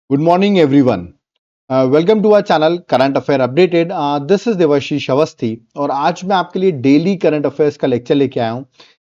Good morning, everyone. Welcome to our channel Current Affair Updated. This is Dewashish Awasthi और आज मैं आपके लिए डेली करंट अफेयर्स का लेक्चर लेके आया हूं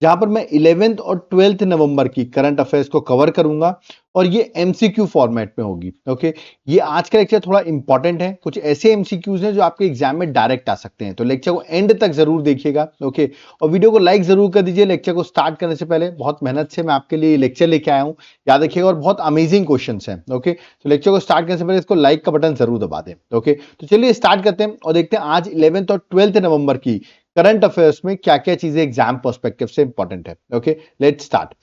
जहां पर मैं 11th और 12th नवंबर की करंट अफेयर्स को कवर करूंगा और ये एमसीक्यू फॉर्मेट में होगी। ओके, ये आज का लेक्चर थोड़ा इंपॉर्टेंट है। कुछ ऐसे एमसीक्यूज हैं जो आपके एग्जाम में डायरेक्ट आ सकते हैं, तो लेक्चर को एंड तक जरूर देखिएगा। ओके, और वीडियो को लाइक जरूर कर दीजिए। लेक्चर को स्टार्ट करने से पहले बहुत मेहनत से मैं आपके लिए लेक्चर लेके आया हूं, याद रखिएगा, और बहुत अमेजिंग क्वेश्चन है। ओके, तो लेक्चर को स्टार्ट करने से पहले इसको लाइक का बटन जरूर दबा दें। ओके, तो चलिए स्टार्ट करते हैं और देखते हैं आज 11th और 12th नवंबर की करंट अफेयर्स में क्या क्या चीजें एग्जाम पर्सपेक्टिव से इंपॉर्टेंट है। Okay, let's start.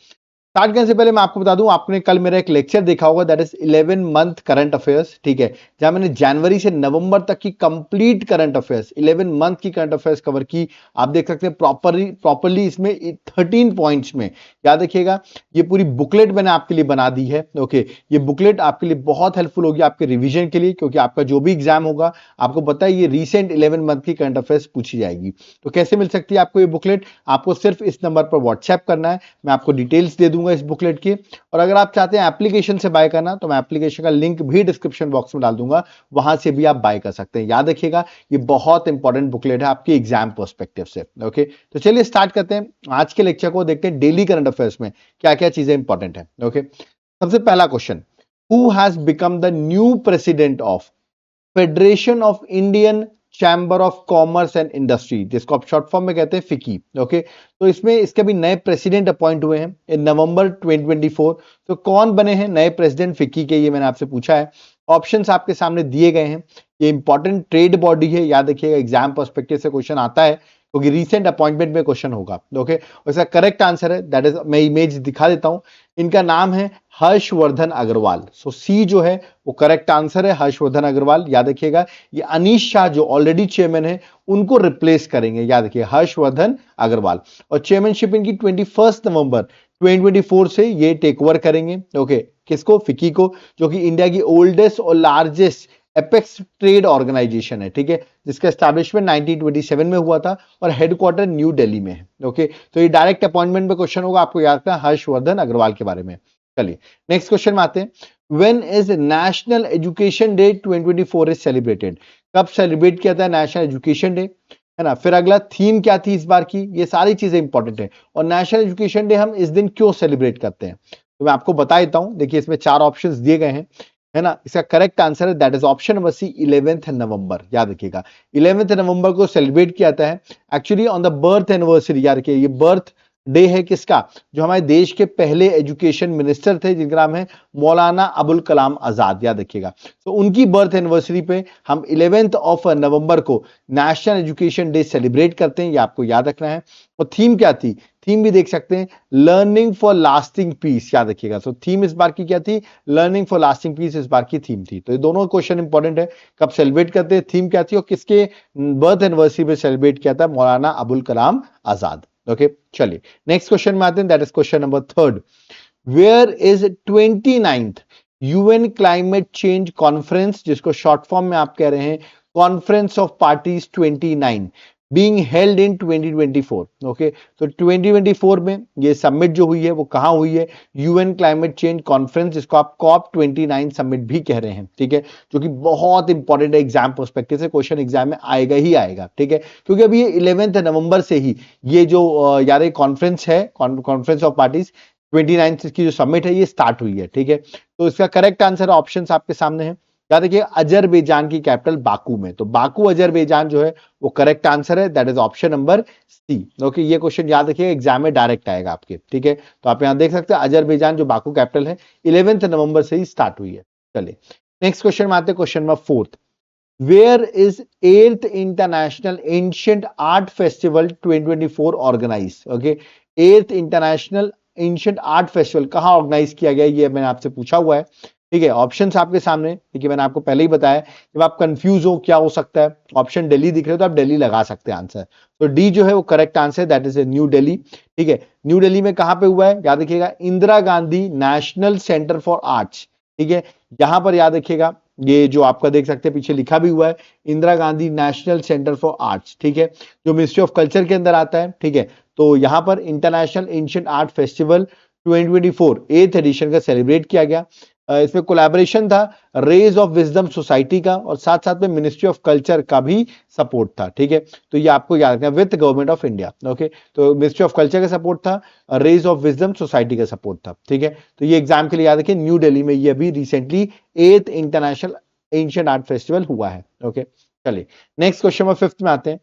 स्टार्ट करने से पहले मैं आपको बता दूं, आपने कल मेरा एक लेक्चर देखा होगा, that is 11 month current affairs. ठीक है, जहां मैंने जनवरी से नवंबर तक की कंप्लीट करंट अफेयर्स 11 मंथ की करंट अफेयर्स कवर की। आप देख सकते हैं प्रॉपरली इसमें 13 पॉइंट्स में। याद रखिएगा, ये पूरी बुकलेट मैंने आपके लिए बना दी है। ओके, ये बुकलेट आपके लिए बहुत हेल्पफुल होगी आपके रिवीजन के लिए, क्योंकि आपका जो भी एग्जाम होगा, आपको पता है ये रिसेंट 11 मंथ की करंट अफेयर्स पूछी जाएगी। तो कैसे मिल सकती है आपको ये बुकलेट? आपको सिर्फ इस नंबर पर व्हाट्सएप करना है, मैं आपको डिटेल्स दे दूंगा इस बुकलेट की। और अगर आप चाहते हैं एप्लीकेशन से बाय करना, तो मैं एप्लीकेशन का लिंक भी डिस्क्रिप्शन बॉक्स में डाल दूंगा, वहां से भी आप बाय कर सकते हैं। याद रखिएगा, ये बहुत इंपॉर्टेंट बुकलेट है आपकी एग्जाम पर्सपेक्टिव से। ओके, तो चलिए स्टार्ट करते हैं आज के लेक्चर को, देखते हैं डेली करंट अफेयर्स में क्या क्या चीजें इंपॉर्टेंट है। ओके, सबसे पहला question, who has become the new president of federation of Indian chamber of commerce and industry, जिसको आप शॉर्ट फॉर्म में कहते हैं फिकी। ओके, तो इसमें इसके भी नए प्रेसिडेंट अपॉइंट हुए हैं इन नवंबर 2024। तो कौन बने हैं नए प्रेसिडेंट फिकी के, ये मैंने आपसे पूछा है। ऑप्शंस आपके सामने दिए गए हैं। ये इंपॉर्टेंट ट्रेड बॉडी है, याद रखिएगा, एग्जाम पर्सपेक्टिव से क्वेश्चन आता है क्योंकि रिसेंट अपॉइंटमेंट में क्वेश्चन होगा। ओके, और इसका करेक्ट आंसर है, दैट इज, मैं इमेज दिखा देता हूं, इनका नाम है हर्षवर्धन अग्रवाल। सो सी जो है वो करेक्ट आंसर है, हर्षवर्धन अग्रवाल। याद रखिएगा, ये अनीश शाह जो ऑलरेडी चेयरमैन है उनको रिप्लेस करेंगे। याद रखिए, हर्षवर्धन अग्रवाल। और चेयरमैनशिप इनकी 21 नवंबर 2024 से ये टेक ओवर करेंगे। ओके, किसको? फिकी को, जो कि इंडिया की ओल्डेस्ट और लार्जेस्ट एपेक्स ट्रेड ऑर्गेनाइजेशन है। ठीक है, जिसका एस्टैब्लिशमेंट 1927 में हुआ था और हेडक्वार्टर न्यू दिल्ली में है। ओके, तो ये डायरेक्ट अपॉइंटमेंट में क्वेश्चन होगा, आपको याद रखना है हर्षवर्धन अग्रवाल के बारे में। चलिए नेक्स्ट क्वेश्चन में आते हैं। When is national education day 2024 is celebrated? कब सेलिब्रेट किया था नेशनल एजुकेशन डे, है ना? फिर अगला थीम क्या थी इस बार की, ये सारी चीजें इंपॉर्टेंट है। और नेशनल एजुकेशन डे हम इस दिन क्यों सेलिब्रेट करते हैं, तो मैं आपको बता देता हूं। देखिए, इसमें 4 ऑप्शंस दिए गए हैं, है ना? इसका करेक्ट आंसर है, that is option number C, 11th November. याद रखिएगा, 11th नवंबर को सेलिब्रेट किया जाता है actually on the birth anniversary. याद रखिए, ये बर्थ डे है किसका? जो हमारे देश के पहले एजुकेशन मिनिस्टर थे, जिनका नाम है मौलाना अबुल कलाम आजाद। याद रखिएगा, तो उनकी बर्थ एनिवर्सरी पे हम 11th ऑफ नवंबर को नेशनल एजुकेशन डे सेलिब्रेट करते हैं, ये आपको याद रखना है। और थीम क्या थी? थीम भी देख सकते हैं, लर्निंग फॉर लास्टिंग पीस। याद रखिएगा, तो थीम इस बार की क्या थी? लर्निंग फॉर लास्टिंग पीस इस बार की थीम थी। तो ये दोनों क्वेश्चन इंपॉर्टेंट है, कब सेलिब्रेट करते हैं, थीम क्या थी, और किसके बर्थ एनिवर्सरी पे सेलिब्रेट किया था? मौलाना अबुल कलाम आजाद। ओके, चलिए नेक्स्ट क्वेश्चन में आते हैं, that is question number 3rd। Where is 29th UN climate change conference, जिसको शॉर्ट फॉर्म में आप कह रहे हैं conference of parties 29, being held in 2024। Okay, तो 2024 में ये समिट जो हुई है वो कहां हुई है? यूएन क्लाइमेट चेंज कॉन्फ्रेंस, जिसको आप कॉप 29 समिट भी कह रहे हैं। ठीक है, जो कि बहुत इंपॉर्टेंट है एग्जाम पर्सपेक्टिव से, क्वेश्चन एग्जाम में आएगा ही आएगा। ठीक है, क्योंकि अभी ये 11th नवंबर से ही ये जो यार कॉन्फ्रेंस है, कॉन्फ्रेंस ऑफ पार्टीज 29 की जो समिट है, ये स्टार्ट हुई है। ठीक है, तो इसका करेक्ट आंसर ऑप्शंस आपके सामने है। याद रखिए, अजरबैजान की कैपिटल बाकू में, तो बाकू अजरबैजान जो है वो करेक्ट आंसर है, that is option number C. Okay, ये क्वेश्चन याद रखिए, एग्जाम में डायरेक्ट आएगा आपके। ठीक है, तो आप यहां देख सकते हैं अजरबैजान जो बाकू कैपिटल है 11th नवंबर से ही स्टार्ट हुई है। चलिए नेक्स्ट क्वेश्चन में आते हैं, question number 4th। Where is 8th international ancient art festival 2024 organise? Okay, 8th international ancient art festival कहां ऑर्गेनाइज किया गया, ये मैंने आपसे पूछा हुआ है। ठीक है, ऑप्शंस आपके सामने, देखिए मैंने आपको पहले ही बताया, जब आप कंफ्यूज हो क्या हो सकता है, ऑप्शन दिल्ली दिख रहे हो तो आप दिल्ली लगा सकते हैं आंसर। तो डी जो है वो correct answer, that is new Delhi. ठीक है, न्यू दिल्ली में कहां पे हुआ है? याद रखिएगा, Indira Gandhi national centre for arts. ठीक है, यहां पर याद रखिएगा, ये जो आपका देख सकते हैं पीछे लिखा भी हुआ है, Indira Gandhi national centre for arts. ठीक है, जो मिनिस्ट्री ऑफ कल्चर के अंदर आता है। ठीक है, तो यहां पर international ancient art festival 2024 8th edition का सेलिब्रेट किया गया। इसमें कोलैबोरेशन था रेज ऑफ विजडम सोसाइटी का और साथ साथ में मिनिस्ट्री ऑफ कल्चर का भी सपोर्ट था। ठीक है, तो ये आपको याद रखना with government of India. Okay, तो मिनिस्ट्री ऑफ कल्चर का सपोर्ट था, रेज ऑफ विजडम सोसाइटी का सपोर्ट था। ठीक है, तो ये एग्जाम के लिए याद रखिए, न्यू दिल्ली में ये अभी recently 8th international ancient art festival हुआ है। ओके, चलिए नेक्स्ट क्वेश्चन नंबर 5 में आते हैं।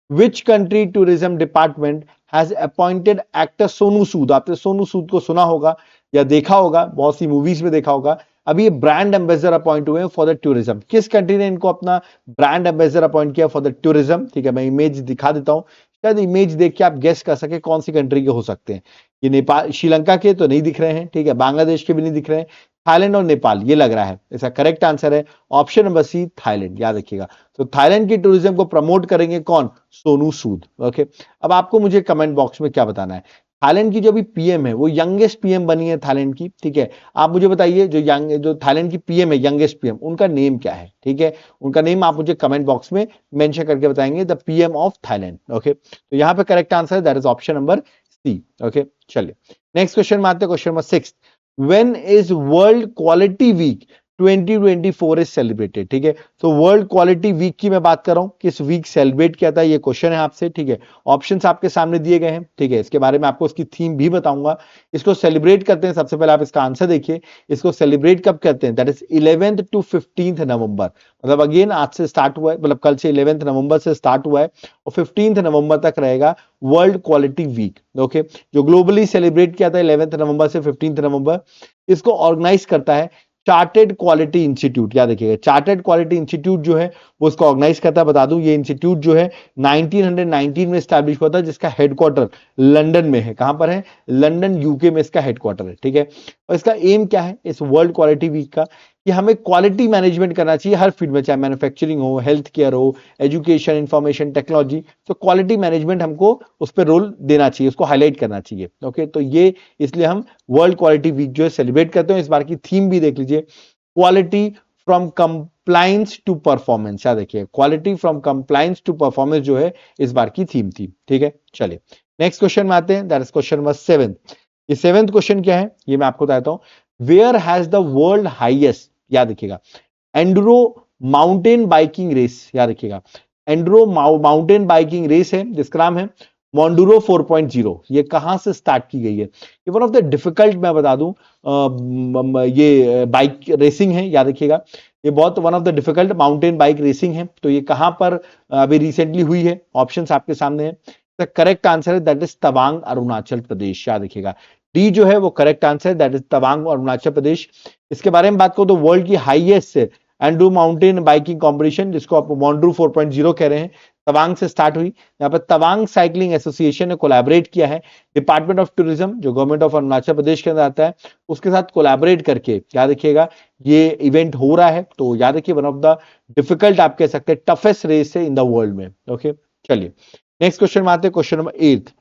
Which country tourism department has appointed actor Sonu Sood? आपने सोनू सूद को सुना होगा या देखा होगा, बहुत सी मूवीज में देखा होगा। अभी ये ब्रांड एम्बेसडर अपॉइंट हुए हैं फॉर द टूरिज्म। किस कंट्री ने इनको अपना ब्रांड एम्बेसडर अपॉइंट किया फॉर द टूरिज्म? ठीक है, मैं इमेज दिखा देता हूं, शायद इमेज देख के आप गेस कर सके कौन सी कंट्री के हो सकते हैं। ये नेपाल, श्रीलंका के तो नहीं दिख रहे हैं, ठीक है, बांग्लादेश के भी नहीं दिख रहे हैं, थाईलैंड और नेपाल ये लग रहा है। इसका करेक्ट आंसर है ऑप्शन नंबर सी, थाईलैंड। याद रखिएगा, तो थाईलैंड की टूरिज्म को प्रमोट करेंगे कौन? सोनू सूद। ओके, अब आपको मुझे कमेंट बॉक्स में क्या बताना है, थाईलैंड की जो भी पीएम है वो यंगेस्ट पीएम बनी है थाईलैंड की। ठीक है, आप मुझे बताइए जो थाईलैंड की पीएम है, यंगेस्ट पीएम, उनका नेम क्या है? ठीक है, उनका नेम आप मुझे कमेंट बॉक्स में मेंशन करके बताएंगे, the PM of Thailand. Okay, तो यहां पे करेक्ट आंसर है that is option number C. Okay, चलिए नेक्स्ट क्वेश्चन में आते हैं, question number 6। When is World Quality Week 2024 is celebrated? ठीक है, तो वर्ल्ड क्वालिटी वीक की मैं बात कर रहा हूं, किस वीक सेलिब्रेट किया था, ये क्वेश्चन है आपसे। ठीक है, ऑप्शंस आपके सामने दिए गए हैं। ठीक है, इसके बारे में आपको इसकी थीम भी बताऊंगा। इसको सेलिब्रेट करते हैं, सबसे पहले आप इसका आंसर देखिए, इसको सेलिब्रेट कब करते हैं? That is 11th to 15th नवंबर। मतलब अगेन आज से स्टार्ट हुआ है, मतलब कल से 11th नवंबर से स्टार्ट हुआ है और 15th नवंबर तक रहेगा वर्ल्ड क्वालिटी वीक। ओके, जो ग्लोबली सेलिब्रेट किया था 11th नवंबर से 15th नवंबर, इसको ऑर्गेनाइज करता है चार्टेड क्वालिटी इंस्टीट्यूट। याद रखिएगा, चार्टेड क्वालिटी इंस्टीट्यूट जो है वो इसको ऑर्गेनाइज करता है। बता दूं, ये इंस्टीट्यूट जो है 1919 में स्टैब्लिश हुआ था, जिसका हेडक्वार्टर लंदन में है। कहां पर है? लंदन, यूके में इसका हेडक्वार्टर है। ठीक है, और इसका एम क्या है इस वर्ल्ड क्वालिटी वीक का? कि हमें क्वालिटी मैनेजमेंट करना चाहिए हर फील्ड में, चाहे मैन्युफैक्चरिंग हो, हेल्थ केयर हो, एजुकेशन, इंफॉर्मेशन टेक्नोलॉजी। तो क्वालिटी मैनेजमेंट हमको उस पर रोल देना चाहिए, उसको हाईलाइट करना चाहिए। ओके, तो ये इसलिए हम वर्ल्ड क्वालिटी वीक जो है सेलिब्रेट करते हैं। इस बार की थीम भी देख लीजिए, quality from compliance to performance. याद रखिए, quality from compliance to performance जो है इस बार की थीम थी। ठीक है, चलिए नेक्स्ट क्वेश्चन में आते हैं, दैट इज क्वेश्चन नंबर 7। ये 7th क्वेश्चन क्या है ये मैं आपको बताता हूं। Where has the world highest, याद रखिएगा, एंड्रो माउंटेन बाइकिंग रेस। याद रखिएगा, एंड्रो माउंटेन बाइकिंग रेस है जिसका नाम है मोंडूरो 4.0। ये कहां से स्टार्ट की गई है? ये वन ऑफ द डिफिकल्ट, मैं बता दूं, ये बाइक रेसिंग है। याद रखिएगा, ये बहुत one of the difficult mountain bike racing है। तो ये कहां पर अभी रिसेंटली हुई है? ऑप्शंस आपके सामने है। द करेक्ट आंसर है दैट इज तवांग, अरुणाचल प्रदेश। याद रखिएगा, डी जो है वो करेक्ट आंसर है, दैट इज तवांग, अरुणाचल प्रदेश। इसके बारे में बात करो तो वर्ल्ड की highest Andrew mountain biking competition, जिसको आप मोंड्रू 4.0 कह रहे हैं, तवांग से स्टार्ट हुई। यहाँ पर तवांग साइकिलिंग एसोसिएशन ने कोलैबोरेट किया है डिपार्टमेंट ऑफ टूरिज्म, जो गवर्नमेंट ऑफ अरुणाचल प्रदेश के अंदर आता है, उसके साथ कोलैबोरेट करके, याद रखिएगा, ये इवेंट हो रहा है। तो याद रखिए, वन ऑफ द डिफिकल्ट, आप कह सकते हैं टफेस्ट रेस है इन द वर्ल्ड में। ओके, चलिए नेक्स्ट क्वेश्चन में आते हैं, question number 8।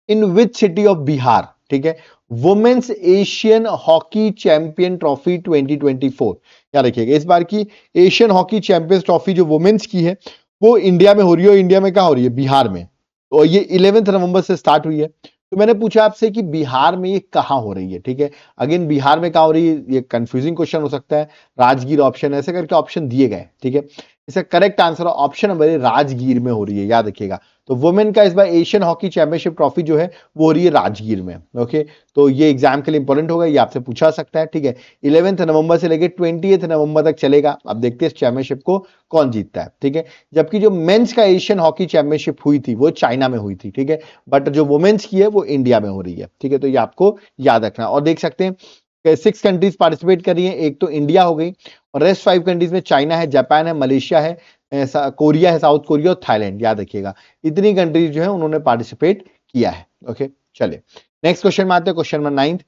In which city of Bihar, ठीक है, women's Asian hockey champion trophy 2024। याद रखिएगा, इस बार की एशियन हॉकी चैंपियंस ट्रॉफी जो वुमेन्स की है वो इंडिया में हो रही है। और इंडिया में कहां हो रही है? बिहार में। और ये 11th नवंबर से स्टार्ट हुई है। तो मैंने पूछा आपसे कि बिहार में ये कहां हो रही है। ठीक है, अगेन बिहार में कहां हो रही है, ये कंफ्यूजिंग क्वेश्चन हो सकता है। राजगीर ऑप्शन, ऐसे करके ऑप्शन दिए गए। ठीक है, इसका correct answer option number Rajgir में हो रही है। याद रखिएगा, तो वुमेन का इस बार एशियन हॉकी चैंपियनशिप ट्रॉफी जो है वो हो रही है राजगीर में। ओके, तो ये एग्जाम के लिए इंपॉर्टेंट होगा, ये आपसे पूछा सकता है। ठीक है, 11th नवंबर से लेकर 20th नवंबर तक चलेगा। अब देखते हैं इस चैंपियनशिप को कौन जीतता है। ठीक है, जबकि जो मेंस का एशियन हॉकी चैंपियनशिप हुई थी वो चाइना में हुई थी। ठीक है, बट जो वुमेन्स की है वो इंडिया में हो रही है। ठीक है, तो ये आपको याद रखना। और देख सकते हैं 6 कंट्रीज पार्टिसिपेट कर रही है, एक तो इंडिया हो गई और रेस्ट 5 कंट्रीज में चाइना है, जापान है, मलेशिया है, कोरिया है, साउथ कोरिया और थाईलैंड। याद रखिएगा, इतनी कंट्रीज जो है उन्होंने पार्टिसिपेट किया है। ओके, चलिए नेक्स्ट क्वेश्चन में आते हैं, question number 9।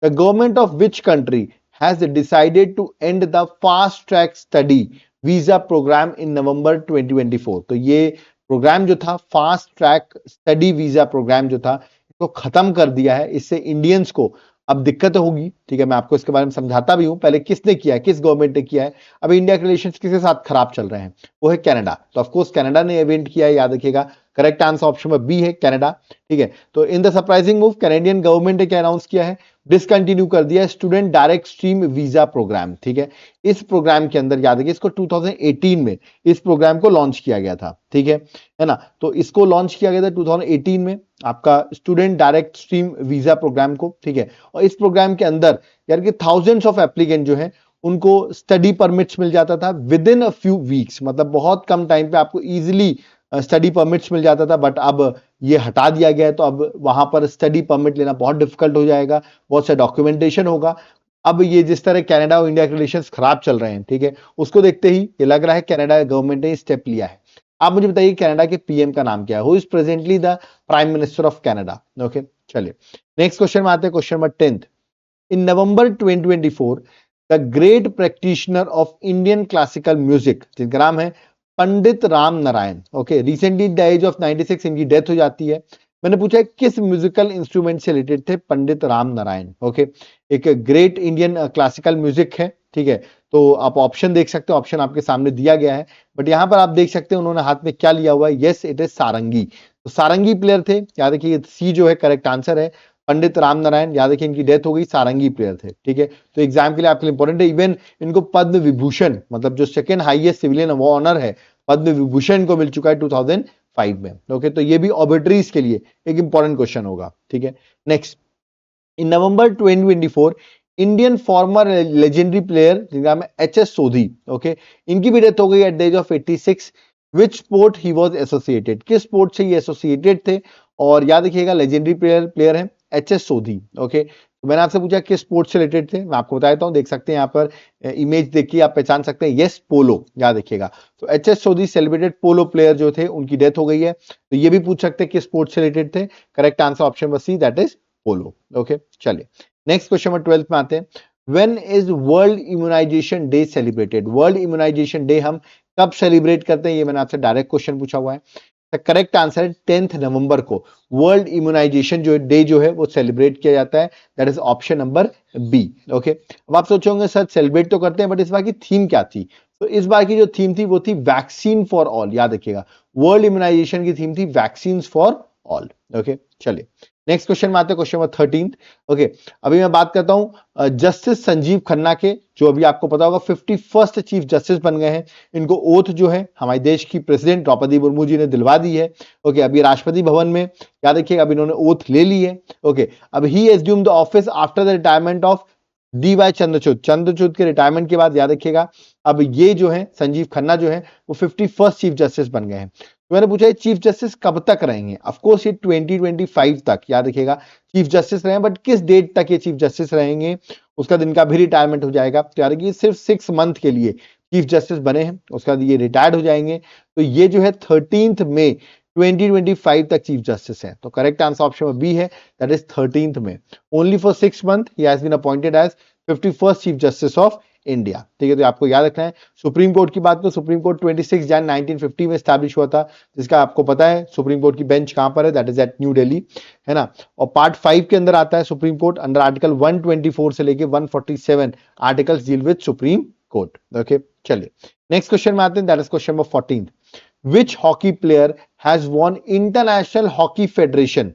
The government of which country has decided to end the fast track study visa program in November 2024। तो ये प्रोग्राम जो था, fast track study visa program जो था, इसको खत्म कर दिया है। इससे इंडियंस को अब दिक्कत होगी। ठीक है, मैं आपको इसके बारे में समझाता भी हूं। पहले किसने किया है, किस गवर्नमेंट ने किया है? अब इंडिया के रिलेशंस किसके साथ खराब चल रहे हैं? वो है कनाडा। तो ऑफ कोर्स कनाडा ने इवेंट किया है। याद रखिएगा, करेक्ट आंसर ऑप्शन में बी है, कनाडा। ठीक है, तो in the surprising move Canadian government ने क्या अनाउंस किया है? डिसकंटिन्यू कर दिया student direct stream visa programme. ठीक है, इस प्रोग्राम के अंदर याद रखिए इसको 2018 में इस प्रोग्राम को लॉन्च किया गया था। ठीक है ना, तो इसको लॉन्च किया गया था 2018 में आपका student direct stream visa programme को। ठीक है, और इस प्रोग्राम के अंदर यार कि थाउजेंड्स ऑफ एप्लीकेंट जो है उनको स्टडी परमिट्स मिल जाता था with in a few weeks, मतलब बहुत कम टाइम पे आपको इजीली स्टडी परमिट्स मिल जाता था। बट अब ये हटा दिया गया है, तो अब वहां पर स्टडी परमिट लेना बहुत डिफिकल्ट हो जाएगा, बहुत सा डॉक्यूमेंटेशन होगा। अब ये जिस तरह कनाडा और इंडिया के रिलेशंस खराब चल रहे हैं, ठीक है, उसको देखते ही ये लग रहा है कनाडा गवर्नमेंट ने स्टेप लिया है। आप मुझे बताइए कनाडा के पीएम का नाम क्या है? Who is presently the prime minister of Canada? Okay, चलिए नेक्स्ट क्वेश्चन में आते हैं, question number 10th। In November 2024 the great practitioner of Indian classical music, जिनका नाम है Pandit Ram Narayan, okay, recently the age of 96 इनकी डेथ हो जाती है। मैंने पूछा है किस म्यूजिकल इंस्ट्रूमेंट से रिलेटेड थे पंडित राम नारायण? ओके, एक ग्रेट इंडियन क्लासिकल म्यूजिक है। ठीक है, तो आप ऑप्शन देख सकते हो, ऑप्शन आपके सामने दिया गया है, बट यहां पर आप देख सकते हैं उन्होंने हाथ में क्या लिया हुआ है। यस, इट इज सारंगी। तो सारंगी प्लेयर थे, याद रखिए सी जो है करेक्ट आंसर है। पंडित राम नारायण, याद रखिए इनकी डेथ हो गई, सारंगी प्लेयर थे। ठीक है, तो एग्जाम के लिए आपके लिए इंपॉर्टेंट है। इवन इनको पद्म विभूषण, मतलब जो सेकंड हाईएस्ट सिविलियन ऑनर है, पद्म विभूषण को मिल चुका है 2005 में। ओके, तो ये भी ऑबिटरीज के लिए एक इंपॉर्टेंट क्वेश्चन होगा। ठीक है, नेक्स्ट, इन November 2024 Indian farmer legendary player जिनका नाम है एच.एस. सोधी, ओके, इनकी भी डेथ हो गई at the age of 86। Which sport he was associated? किस स्पोर्ट से ये एसोसिएटेड थे? और याद रखिएगा लेजेंडरी प्लेयर है एच.एस. सोधी। ओके, तो मैंने आपसे पूछा किस स्पोर्ट से रिलेटेड थे, मैं आपको बता देता हूं, देख सकते हैं यहाँ पर इमेज देखिए, आप पहचान सकते हैं। यस, पोलो, याद रखिएगा। तो एच.एस. सोधी सेलिब्रेटेड पोलो प्लेयर जो थे, उनकी डेथ हो गई है। तो ये भी पूछ सकते हैं किस स्पोर्ट से रिलेटेड थे। Correct answer option number C, that is polo. Okay, चलिए नेक्स्ट क्वेश्चन नंबर 12th में आते हैं। When is world immunisation day celebrated? World immunisation day हम कब सेलिब्रेट करते हैं? ये मैंने आपसे डायरेक्ट क्वेश्चन पूछा हुआ है। करेक्ट आंसर है 10th नवंबर को वर्ल्ड इम्यूनाइजेशन जो डे जो है वो सेलिब्रेट किया जाता है। That is option number B. Okay, अब आप सोचोगे सर सेलिब्रेट तो करते हैं, बट इस बार की थीम क्या थी? तो इस बार की जो थीम थी वो थी वैक्सीन फॉर ऑल। याद रखिएगा, वर्ल्ड इम्यूनाइजेशन की थीम थी वैक्सीन फॉर ऑल। ओके, चलिए नेक्स्ट क्वेश्चन में आते हैं, क्वेश्चन नंबर 13th। ओके, अभी मैं बात करता हूं जस्टिस संजीव खन्ना के, जो अभी आपको पता होगा 51st चीफ जस्टिस बन गए हैं। इनको ओथ जो है हमारे देश की प्रेसिडेंट द्रौपदी मुर्मू जी ने दिलवा दी है। ओके, अभी राष्ट्रपति भवन में, याद रखिएगा, अब इन्होंने ओथ ले ली है। ओके, अब he assume the office after the retirement of D Y. Chandrachud के रिटायरमेंट के बाद, याद रखिएगा, अब ये जो है संजीव खन्ना जो है वो 51st चीफ जस्टिस बन गए हैं। तो मैंने पूछा चीफ जस्टिस कब तक रहेंगे? ऑफकोर्स ये 2025 तक, याद रखिएगा, चीफ जस्टिस रहे, बट किस डेट तक ये चीफ जस्टिस रहेंगे उसका दिन का भी रिटायरमेंट हो जाएगा। तो याद रखिए सिर्फ 6 मंथ के लिए चीफ जस्टिस बने हैं, उसका बाद ये रिटायर्ड हो जाएंगे। तो ये जो है 13th मई 2025 तक चीफ जस्टिस है। तो करेक्ट आंसर ऑप्शन बी है, that is 13th May. Only for 6 month ही has been appointed as 51st chief justice of India. ठीक है, तो आपको याद रखना है। सुप्रीम कोर्ट की बात करो, सुप्रीम कोर्ट 26 जन 1950 में स्टैब्लिश हुआ था, जिसका आपको पता है सुप्रीम कोर्ट की बेंच कहां पर है, that is at New Delhi, है ना। और पार्ट 5 के अंदर आता है सुप्रीम कोर्ट अंडर आर्टिकल 124 से लेके 147 articles deal with supreme court. Okay, चलिए नेक्स्ट क्वेश्चन में आते हैं, that is question number 14th। Which hockey player has won international hockey federation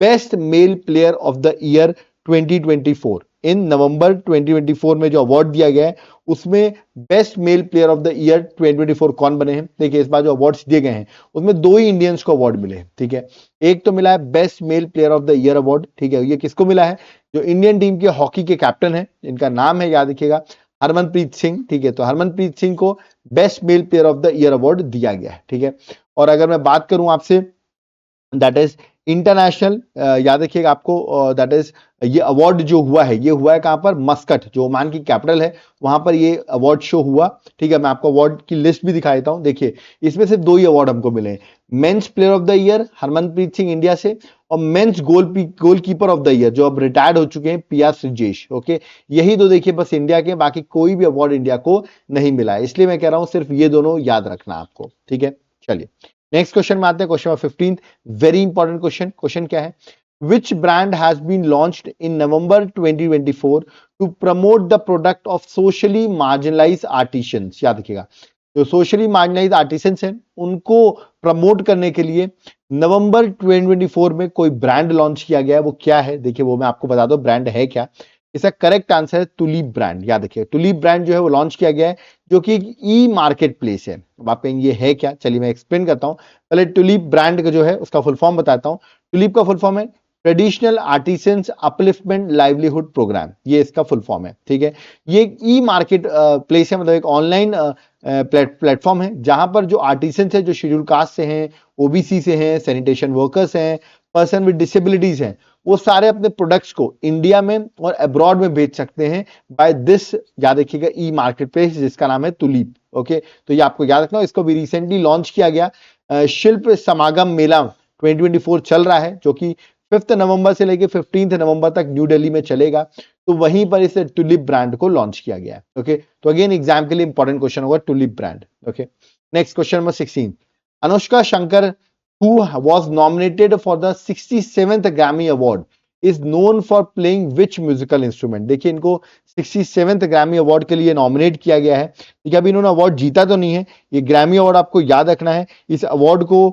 best male player of the year 2024? In November 2024 में जो award दिया गया है उसमें best male player of the year 2024 कौन बने हैं? देखिए इस बार जो अवार्ड्स दिए गए हैं उसमें 2 ही इंडियंस को अवार्ड मिले हैं। ठीक है, एक तो मिला है best male player of the year award. ठीक है, ये किसको मिला है? जो इंडियन टीम के हॉकी के कैप्टन है, इनका नाम है, याद रखिएगा, हरमनप्रीत सिंह। ठीक है, तो हरमनप्रीत सिंह को best male player of the year award दिया गया है। ठीक है, और अगर मैं बात करूं आपसे, दैट इज इंटरनेशनल, याद रखिएगा आपको, दैट इज ये अवार्ड जो हुआ है, ये हुआ है कहां पर? मस्कट, जो ओमान की कैपिटल है, वहां पर ये अवार्ड शो हुआ। ठीक है, मैं आपको अवार्ड की लिस्ट भी दिखा देता हूं। देखिए इसमें से 2 ही अवार्ड हमको मिले हैं, men's player of the year Harmanpreet Singh India से, और mains goalkeeper of the year जो अब रिटायर्ड हो चुके हैं पी.आर. श्रीजेश। ओके, यही 2 देखिए बस इंडिया के, बाकी कोई भी अवार्ड इंडिया को नहीं मिला है, इसलिए मैं कह रहा हूं सिर्फ ये दोनों याद रखना आपको। ठीक है, चलिए नेक्स्ट क्वेश्चन में आते हैं, question 15th, very important question. Question क्या है? Which brand has been launched in November 2024 to promote the product of socially marginalised artisans? याद रखिएगा, जो सोशली मार्जिनलाइज आर्टिसंस हैं उनको प्रमोट करने के लिए नवंबर 2024 में कोई ब्रांड लॉन्च किया गया है। वो क्या है देखिए, वो मैं आपको बता दूं ब्रांड है क्या। इसका करेक्ट आंसर है टुलिप ब्रांड। याद रखिए, टुलिप ब्रांड जो है वो लॉन्च किया गया है, जो कि एक ई मार्केट प्लेस है। अब आप कहेंगे ये है क्या, चलिए मैं एक्सप्लेन करता हूं। पहले टुलिप ब्रांड का जो है उसका फुल फॉर्म बताता हूं। टुलिप का फुल फॉर्म है traditional artisans upliftment livelihood programme, ये इसका फुल फॉर्म है। ठीक है, ये एक ई मार्केट प्लेस है, मतलब एक ऑनलाइन प्लेटफॉर्म है जहां पर जो आर्टिसंस है, जो शेड्यूल कास्ट से हैं, ओबीसी से हैं, सैनिटेशन वर्कर्स हैं, पर्सन विद डिसेबिलिटीज हैं, वो सारे अपने प्रोडक्ट्स को इंडिया में और अब्रॉड में बेच सकते हैं बाय दिस, याद रखिएगा, ई मार्केट प्लेस जिसका नाम है तुलीप। ओके, तो ये आपको याद रखना। इसको भी रिसेंटली लॉन्च किया गया। शिल्प समागम मेला 2024 चल रहा है, जो कि 5 नवंबर से लेकर 15 नवंबर तक न्यू दिल्ली में चलेगा। तो वहीं पर इस टुलिप ब्रांड को लॉन्च किया गया है। ओके, तो अगेन एग्जाम के लिए इंपॉर्टेंट क्वेश्चन होगा tulip brand. Okay, next question number 16। Anushka Shankar who was nominated for the 67th Grammy Award is known for playing which musical instrument। देखिए, इनको 67th ग्रैमी अवार्ड के लिए नॉमिनेट किया गया है। ठीक है, अभी इन्होंने अवार्ड जीता तो नहीं है, ये ग्रैमी अवार्ड आपको याद रखना है। इस अवार्ड को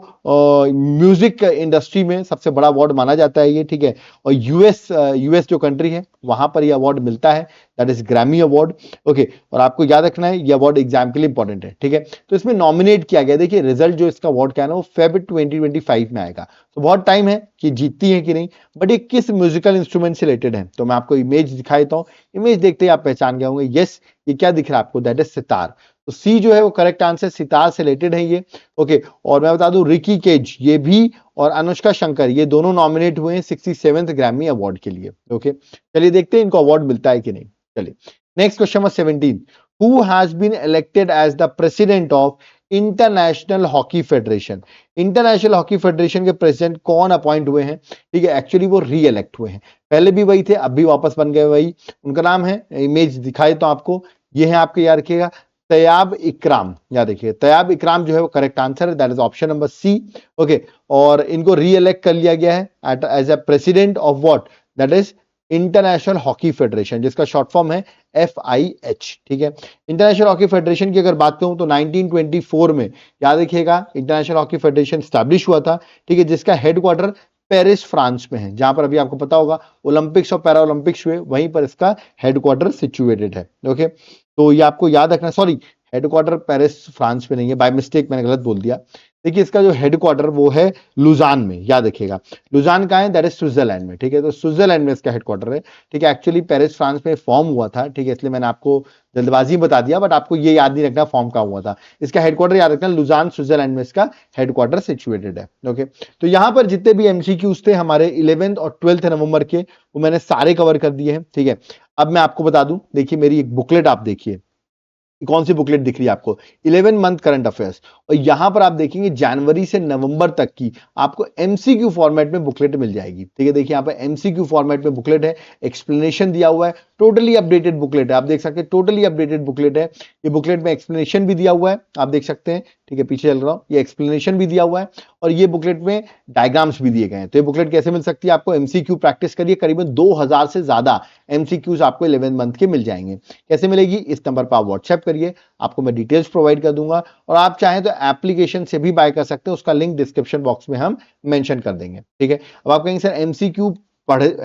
म्यूजिक इंडस्ट्री में सबसे बड़ा अवार्ड माना जाता है ये। ठीक है, और यूएस जो कंट्री है वहां पर ये अवार्ड मिलता है, that is Grammy award. Okay, और आपको याद रखना है ये अवार्ड एग्जाम के लिए इंपॉर्टेंट है। ठीक है, तो इसमें नॉमिनेट किया गया। देखिए, रिजल्ट जो इसका अवार्ड का है ना वो फेब 2025 में आएगा, तो बहुत टाइम है कि जीतती है कि नहीं। बट ये किस म्यूजिकल इंस्ट्रूमेंट से रिलेटेड है, तो मैं आपको इमेज दिखा देता हूँ। इमेज देखते ही आप पहचान गए होंगे। यस, ये क्या दिख रहा है आपको, दैट इज सितार। तो सी जो है वो करेक्ट आंसर, सितार से रिलेटेड है ये। ओके, और मैं बता दूं रिकी केज ये भी और अनुष्का शंकर ये दोनों नॉमिनेट हुए हैं 67th ग्रैमी अवार्ड के लिए। ओके, चलिए देखते हैं इनको अवार्ड मिलता है कि नहीं। चलिए next question number 17। Who has been elected as the president of international hockey federation. International hockey federation के प्रेसिडेंट कौन अपॉइंट हुए हैं? ठीक है, एक्चुअली वो री इलेक्ट हुए हैं, पहले भी वही थे, अब भी वापस बन गए वही। उनका नाम है, इमेज दिखाए तो आपको, ये है आपके, याद रखिएगा, तैयाब इकराम। याद रखिए, तैयाब इकराम जो है वो करेक्ट आंसर है, that is option number C. Okay, और इनको री इलेक्ट कर लिया गया है as a president of what, that is international hockey federation, जिसका शॉर्ट फॉर्म है FIH। ठीक है, इंटरनेशनल हॉकी फेडरेशन की अगर बात करूं तो 1924 में, याद रखिएगा, इंटरनेशनल हॉकी फेडरेशन स्टैब्लिश हुआ था। ठीक है, जिसका हेडक्वार्टर पेरिस फ्रांस में है, जहां पर अभी आपको पता होगा ओलंपिक्स और पैरा ओलंपिक्स हुए, वहीं पर इसका हेडक्वार्टर सिचुएटेड है। ओके, तो ये आपको याद रखना। सॉरी, हेडक्वार्टर पेरिस फ्रांस में नहीं है, बाय मिस्टेक मैंने गलत बोल दिया। देखिए, इसका जो हेडक्वार्टर वो है लुजान में, याद रखिएगा। लुजान कहाँ है, दैट इज स्विट्जरलैंड में। ठीक है, तो स्विट्जरलैंड में इसका हेडक्वार्टर है। ठीक है, एक्चुअली पेरिस फ्रांस में फॉर्म हुआ था। ठीक है, इसलिए मैंने आपको जल्दबाजी में बता दिया, बट आपको ये याद नहीं रखना फॉर्म कहाँ हुआ था। इसका हेडक्वार्टर याद रखना, लुजान स्विट्जरलैंड में इसका हेडक्वार्टर सिचुएटेड है। ओके, तो यहां पर जितने भी MCQs थे हमारे 11th और 12th नवंबर के, वो मैंने सारे कवर कर दिए हैं। ठीक है, अब मैं आपको बता दूं, देखिए मेरी एक बुकलेट आप देखिए, कौन सी बुकलेट दिख रही है आपको, 11 मंथ करंट अफेयर्स, और यहां पर आप देखेंगे जनवरी से नवंबर तक की आपको MCQ फॉर्मेट में बुकलेट मिल जाएगी। ठीक है, देखिए यहाँ पर MCQ फॉर्मेट में बुकलेट है, एक्सप्लेनेशन दिया हुआ है, टोटली अपडेटेड बुकलेट है, आप देख सकते हैं टोटली अपडेटेड बुकलेट है। ये बुकलेट में एक्सप्लेनेशन भी दिया हुआ है, आप देख सकते हैं। ठीक है, पीछे चल रहा हूं, ये एक्सप्लेनेशन भी दिया हुआ है, और ये बुकलेट में डायग्राम्स भी दिए गए हैं। तो ये बुकलेट कैसे मिल सकती है आपको, MCQ प्रैक्टिस करिए, करीबन 2000 से ज्यादा MCQs आपको 11 मंथ के मिल जाएंगे। कैसे मिलेगी, इस नंबर पर आप व्हाट्सएप करिए, आपको मैं डिटेल्स प्रोवाइड कर दूंगा, और आप चाहें तो एप्लीकेशन से भी बाय कर सकते हैं, उसका लिंक डिस्क्रिप्शन बॉक्स में हम मेंशन कर देंगे। ठीक है, अब आप कहेंगे सर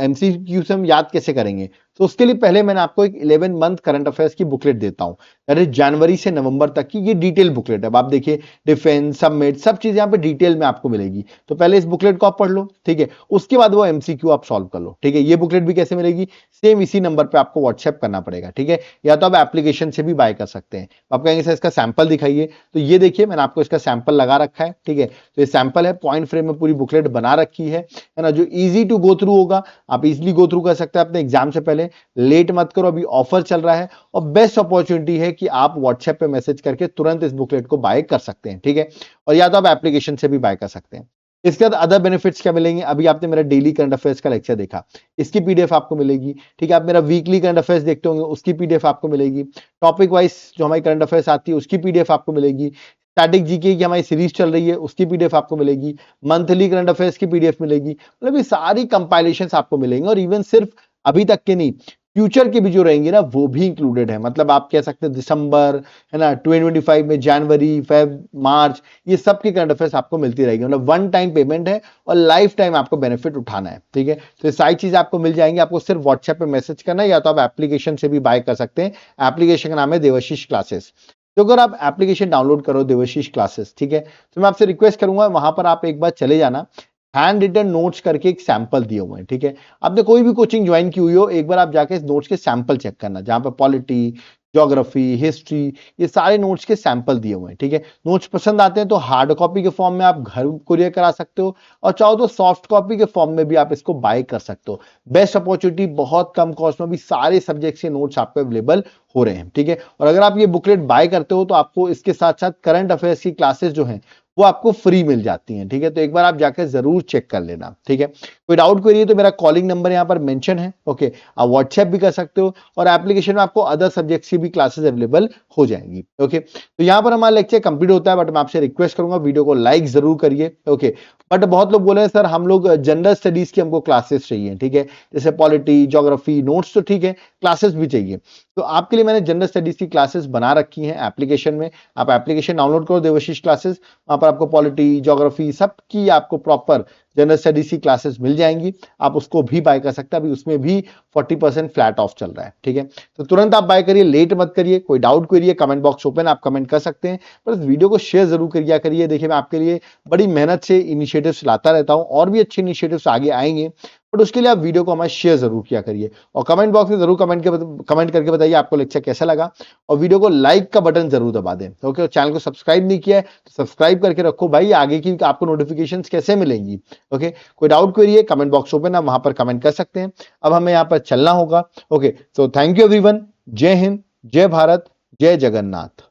MCQ से हम याद कैसे करेंगे, तो उसके लिए पहले मैंने आपको एक 11 मंथ करंट अफेयर्स की बुकलेट देता हूं, दैट इज जनवरी से नवंबर तक की, ये डिटेल बुकलेट है। अब आप देखिए, डिफेंस, सबमिट, सब चीजें यहाँ पे डिटेल में आपको मिलेगी। तो पहले इस बुकलेट को आप पढ़ लो। ठीक है, उसके बाद वो MCQ आप सॉल्व कर लो। ठीक है, ये बुकलेट भी कैसे मिलेगी, सेम इसी नंबर पे आपको व्हाट्सएप करना पड़ेगा। ठीक है, या तो आप एप्लीकेशन से भी बाय कर सकते हैं। आप कहेंगे सर इसका सैंपल दिखाइए, तो ये देखिए मैंने आपको इसका सैंपल लगा रखा है। ठीक है, तो ये सैंपल है, पॉइंट फ्रेम में पूरी बुकलेट बना रखी है ना, जो इजी टू गो थ्रू होगा, आप इजिली गो थ्रू कर सकते हैं अपने एग्जाम से पहले। लेट मत करो, अभी ऑफर चल रहा है, और बेस्ट अपॉर्चुनिटी है कि आप व्हाट्सएप पे मैसेज करके तुरंत इस बुकलेट को बाय कर सकते हैं। ठीक है, और या तो आप एप्लीकेशन से भी बाय कर सकते हैं। इसके बाद अदर बेनिफिट्स क्या मिलेंगे, अभी आपने मेरा डेली करंट अफेयर्स का लेक्चर देखा, इसकी PDF आपको मिलेगी। ठीक है, आप मेरा वीकली करंट अफेयर्स देखते होंगे, उसकी PDF आपको मिलेगी। टॉपिक वाइज जो हमारी करंट अफेयर्स आती है उसकी PDF आपको मिलेगी। स्टैटिक जीके की हमारी सीरीज चल रही है, उसकी PDF आपको मिलेगी। मंथली करंट अफेयर्स की PDF मिलेगी। मतलब ये सारी कंपाइलेशंस आपको मिलेंगे, और इवन सिर्फ अभी तक के नहीं, फ्यूचर के भी जो रहेंगे ना वो भी इंक्लूडेड है, मतलब आप कह सकते हैं दिसंबर, है ना, 2025 में जनवरी, फेब, मार्च, ये सब की करंट अफेयर्स आपको मिलती रहेगी। मतलब वन टाइम पेमेंट है और लाइफ टाइम आपको बेनिफिट उठाना है, ठीक है। तो ये सारी चीजें आपको मिल जाएंगी, आपको सिर्फ व्हाट्सएप पे मैसेज करना है या तो आप एप्लीकेशन से भी बाय कर सकते हैं। एप्लीकेशन का नाम है देवाशीष क्लासेस। तो अगर आप एप्लीकेशन डाउनलोड करो देवाशीष क्लासेस, ठीक है, तो मैं आपसे रिक्वेस्ट करूंगा वहां पर आप एक बार चले जाना। हैंड रिटन नोट्स करके एक सैंपल दिए हुए हैं, ठीक है। आपने कोई भी कोचिंग ज्वाइन की हुई हो, एक बार आप जाके इस नोट्स के सैंपल चेक करना, जहां पे पॉलिटी, ज्योग्राफी, हिस्ट्री, ये सारे नोट्स के सैंपल दिए हुए हैं, ठीक है। नोट्स पसंद आते हैं तो हार्ड कॉपी के फॉर्म में आप घर कुरियर करा सकते हो, और चाहो तो सॉफ्ट कॉपी के फॉर्म में भी आप इसको बाय कर सकते हो। बेस्ट अपॉर्चुनिटी, बहुत कम कॉस्ट में भी सारे सब्जेक्ट्स के नोट्स आपको अवेलेबल हो रहे हैं, ठीक है। और अगर आप ये बुकलेट बाय करते हो तो आपको इसके साथ साथ करंट अफेयर्स की क्लासेस जो हैं वो आपको फ्री मिल जाती हैं, ठीक है। तो एक बार आप जाकर जरूर चेक कर लेना, ठीक है। कोई डाउट क्वेरी है तो मेरा कॉलिंग नंबर यहाँ पर मेंशन है, ओके। आप व्हाट्सएप भी कर सकते हो, और एप्लीकेशन में आपको अदर सब्जेक्ट्स की भी क्लासेस अवेलेबल हो जाएंगी, ओके। तो यहाँ पर हमारा लेक्चर कंप्लीट होता है, बट मैं आपसे रिक्वेस्ट करूंगा वीडियो को लाइक जरूर करिए, ओके। बट बहुत लोग बोले सर हम लोग जनरल स्टडीज की हमको क्लासेस चाहिए, ठीक है, जैसे पॉलिटी, ज्योग्राफी, नोट्स तो ठीक है, क्लासेस भी चाहिए। तो आपके लिए मैंने जनरल स्टडीज की क्लासेस बना रखी हैं एप्लीकेशन में। आप एप्लीकेशन डाउनलोड करो देवाशीष क्लासेस, वहां पर आपको पॉलिटी, ज्योग्राफी सब की आपको प्रॉपर जनरल स्टडीज की क्लासेस मिल जाएंगी। आप उसको भी बाय कर सकते हैं, अभी उसमें भी 40% फ्लैट ऑफ चल रहा है, ठीक है। तो तुरंत आप बाय करिए, लेट मत करिए। कोई डाउट क्वेरी है, कमेंट बॉक्स ओपन, आप कमेंट कर सकते हैं, पर इस वीडियो को शेयर जरूर करिए करिए। देखिए मैं आपके लिए बड़ी मेहनत से इनिशिएटिव्स लाता रहता हूं, और भी अच्छे इनिशिएटिव्स आगे आएंगे, बट उसके लिए आप वीडियो को हमारे शेयर जरूर किया करिए, और कमेंट बॉक्स में जरूर कमेंट करके बताइए आपको लेक्चर कैसा लगा, और वीडियो को लाइक का बटन जरूर दबा दें, ओके। और चैनल को सब्सक्राइब नहीं किया है तो सब्सक्राइब करके रखो भाई, आगे की आपको नोटिफिकेशंस कैसे मिलेंगी, ओके। कोई डाउट क्वेरी है, कमेंट बॉक्स ओपन है, वहां पर कमेंट कर सकते हैं। अब हमें यहाँ पर चलना होगा, okay. So thank you everyone, जय हिंद, जय भारत, जय जगन्नाथ।